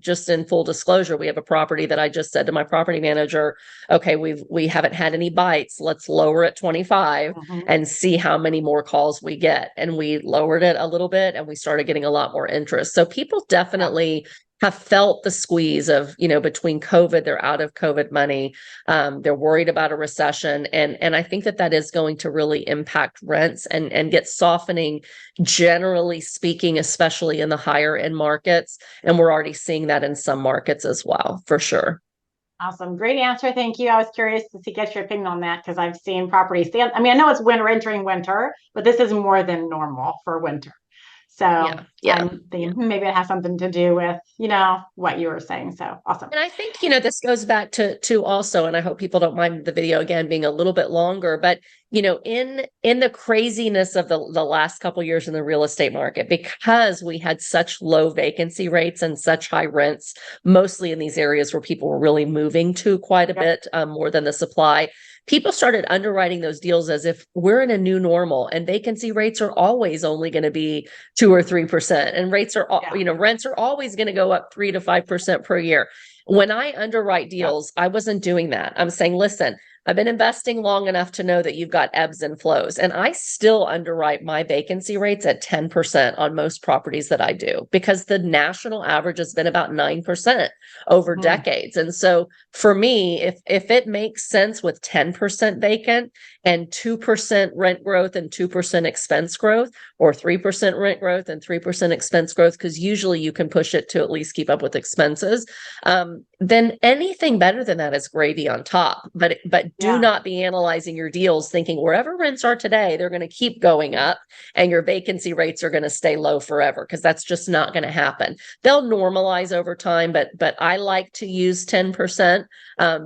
just in full disclosure, we have a property that I just said to my property manager, okay, we haven't had any bites. Let's lower it 25 and see how many more calls we get. And we lowered it a little bit and we started getting a lot more interest. So people definitely have felt the squeeze of, between COVID, they're out of COVID money. They're worried about a recession. And I think that is going to really impact rents and get softening, generally speaking, especially in the higher end markets. And we're already seeing that in some markets as well, for sure. Awesome. Great answer. Thank you. I was curious to get your opinion on that because I've seen properties stand. I mean, I know it's winter, entering winter, but this is more than normal for winter. So I'm thinking maybe it has something to do with, what you were saying. So awesome. And I think, this goes back to also, and I hope people don't mind the video again being a little bit longer, but in the craziness of the last couple of years in the real estate market, because we had such low vacancy rates and such high rents, mostly in these areas where people were really moving to quite a bit more than the supply, people started underwriting those deals as if we're in a new normal and vacancy rates are always only going to be 2 or 3%. And rates are, rents are always going to go up 3 to 5% per year. When I underwrite deals, I wasn't doing that. I'm saying, listen, I've been investing long enough to know that you've got ebbs and flows. And I still underwrite my vacancy rates at 10% on most properties that I do, because the national average has been about 9% over decades. And so for me, if it makes sense with 10% vacant and 2% rent growth and 2% expense growth, or 3% rent growth and 3% expense growth, because usually you can push it to at least keep up with expenses, then anything better than that is gravy on top. But do not be analyzing your deals thinking wherever rents are today, they're going to keep going up and your vacancy rates are going to stay low forever, because that's just not going to happen. They'll normalize over time, but I like to use 10%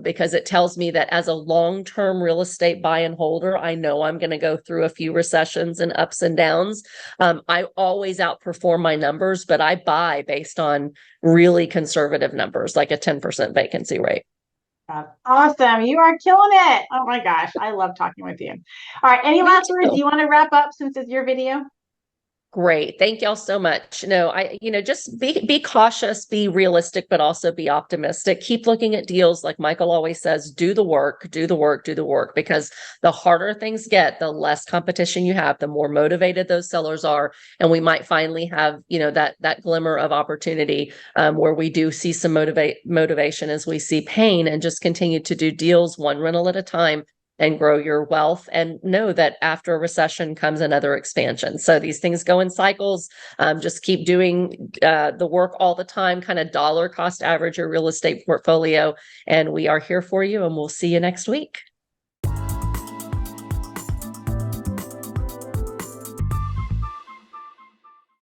because it tells me that as a long-term real estate buy and holder, I know I'm going to go through a few recessions and ups and downs. I always outperform my numbers, but I buy based on really conservative numbers, like a 10% vacancy rate. Awesome. You are killing it. Oh my gosh. I love talking with you. All right. Any last words? Do you want to wrap up since it's your video? Great. Thank y'all so much. Just be cautious, be realistic, but also be optimistic. Keep looking at deals. Like Michael always says, do the work, because the harder things get, the less competition you have, the more motivated those sellers are. And we might finally have, that glimmer of opportunity where we do see some motivation as we see pain, and just continue to do deals one rental at a time and grow your wealth, and know that after a recession comes another expansion. So these things go in cycles. Just keep doing the work all the time, kind of dollar cost average your real estate portfolio. And we are here for you, and we'll see you next week.